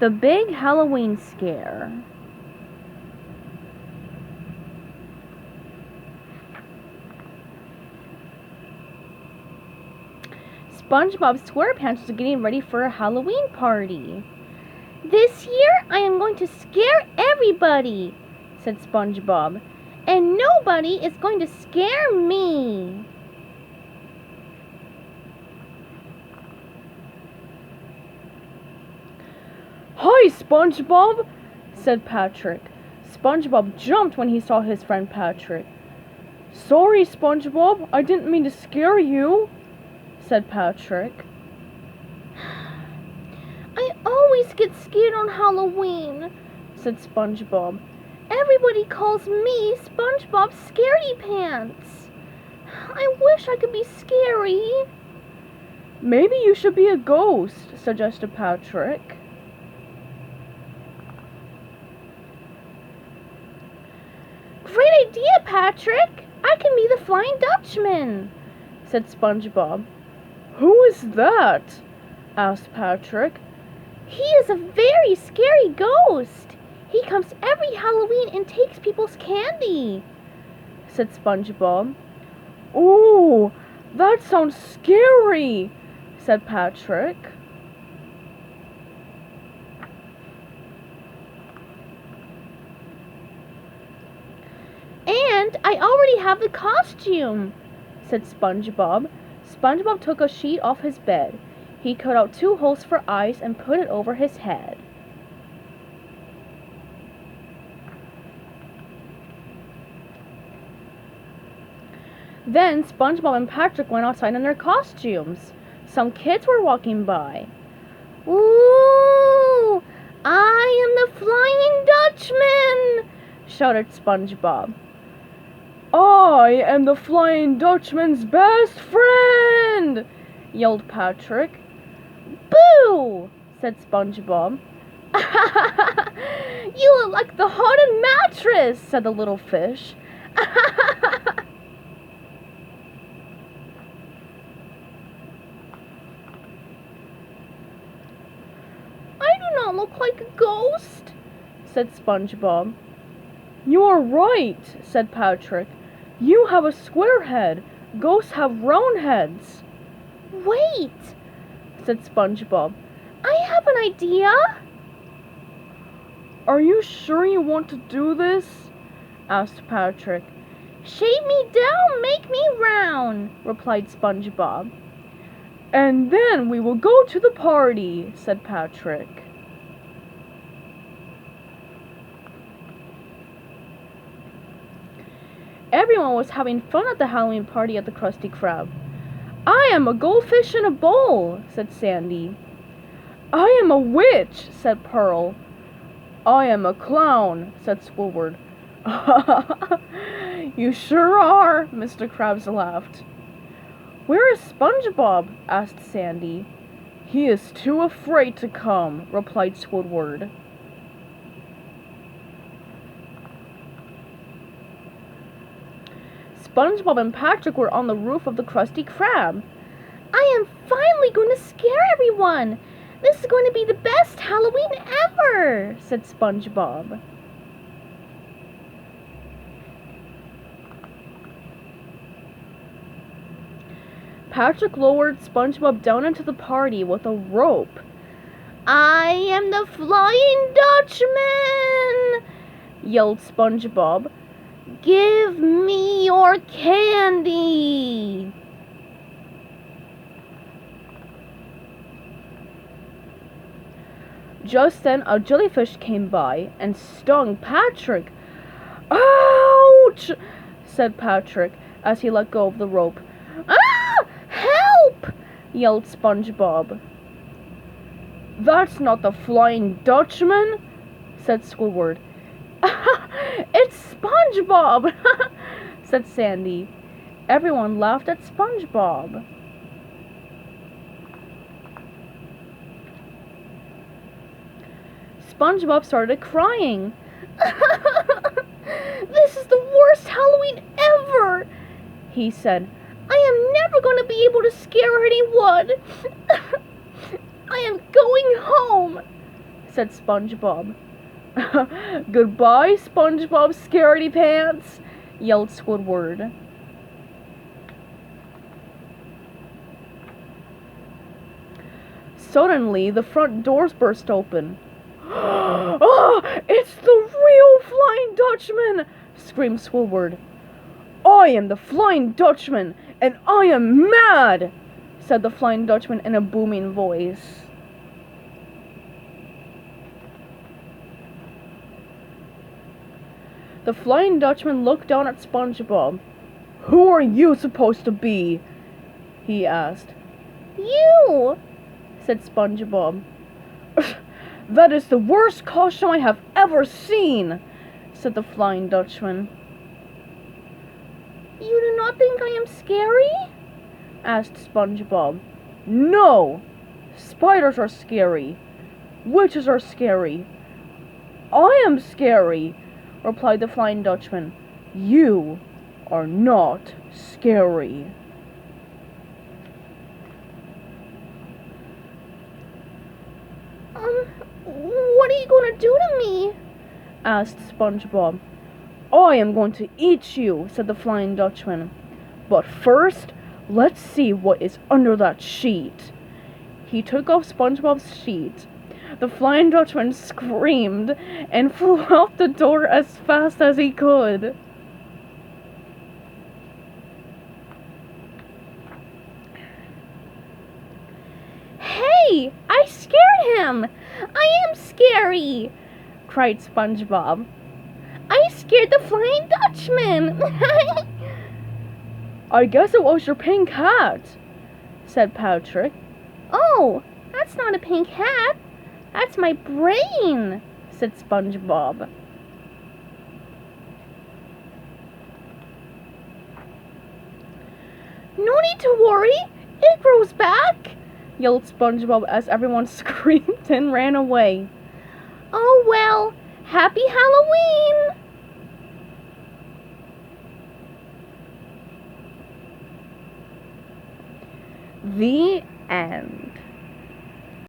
The Big Halloween Scare. SpongeBob SquarePants is getting ready for a Halloween party. This year I am going to scare everybody, said SpongeBob, and nobody is going to scare me. Hi, SpongeBob, said Patrick. SpongeBob jumped when he saw his friend Patrick. Sorry, SpongeBob, I didn't mean to scare you, said Patrick. I always get scared on Halloween, said SpongeBob. Everybody calls me SpongeBob Scaredy Pants. I wish I could be scary. Maybe you should be a ghost, suggested Patrick. Great idea, Patrick! I can be the Flying Dutchman, said SpongeBob. Who is that? Asked Patrick. He is a very scary ghost. He comes every Halloween and takes people's candy, said SpongeBob. Ooh, that sounds scary, said Patrick. And I already have the costume, said SpongeBob. SpongeBob took a sheet off his bed. He cut out 2 holes for eyes and put it over his head. Then SpongeBob and Patrick went outside in their costumes. Some kids were walking by. Ooh! I am the Flying Dutchman! Shouted SpongeBob. I am the Flying Dutchman's best friend! Yelled Patrick. Boo! Said SpongeBob. You look like the haunted mattress, said the little fish. I do not look like a ghost, said SpongeBob. You are right, said Patrick. You have a square head. Ghosts have round heads. Wait, said SpongeBob. I have an idea. Are you sure you want to do this? Asked Patrick. Shave me down, make me round, replied SpongeBob. And then we will go to the party, said Patrick. Everyone was having fun at the Halloween party at the Krusty Krab. I am a goldfish in a bowl, said Sandy. I am a witch, said Pearl. I am a clown, said Squidward. You sure are, Mr. Krabs laughed. Where is SpongeBob? Asked Sandy. He is too afraid to come, replied Squidward. SpongeBob and Patrick were on the roof of the Krusty Krab. I am finally going to scare everyone. This is going to be the best Halloween ever, said SpongeBob. Patrick lowered SpongeBob down into the party with a rope. I am the Flying Dutchman, yelled SpongeBob. Give me your candy. Just then a jellyfish came by and stung Patrick. Ouch! Said Patrick as he let go of the rope. Ah! Help! Yelled SpongeBob. That's not the Flying Dutchman, said Squidward. It's SpongeBob, said Sandy. Everyone laughed at SpongeBob. SpongeBob started crying. This is the worst Halloween ever, he said. I am never going to be able to scare anyone. I am going home, said SpongeBob. Goodbye, SpongeBob Scaredy Pants, yelled Squidward. Suddenly, the front doors burst open. Ah, it's the real Flying Dutchman! Screamed Squidward. I am the Flying Dutchman, and I am mad! Said the Flying Dutchman in a booming voice. The Flying Dutchman looked down at SpongeBob. Who are you supposed to be? He asked. You, said SpongeBob. That is the worst costume I have ever seen, said the Flying Dutchman. You do not think I am scary? Asked SpongeBob. No! Spiders are scary. Witches are scary. I am scary, replied the Flying Dutchman. You are not scary. What are you going to do to me? Asked SpongeBob. I am going to eat you, said the Flying Dutchman. But first, let's see what is under that sheet. He took off SpongeBob's sheet. The Flying Dutchman screamed and flew out the door as fast as he could. Hey, I scared him! I am scary! Cried SpongeBob. I scared the Flying Dutchman! I guess it was your pink hat, said Patrick. Oh, that's not a pink hat. That's my brain, said SpongeBob. No need to worry. It grows back, yelled SpongeBob as everyone screamed and ran away. Oh well, happy Halloween! The end.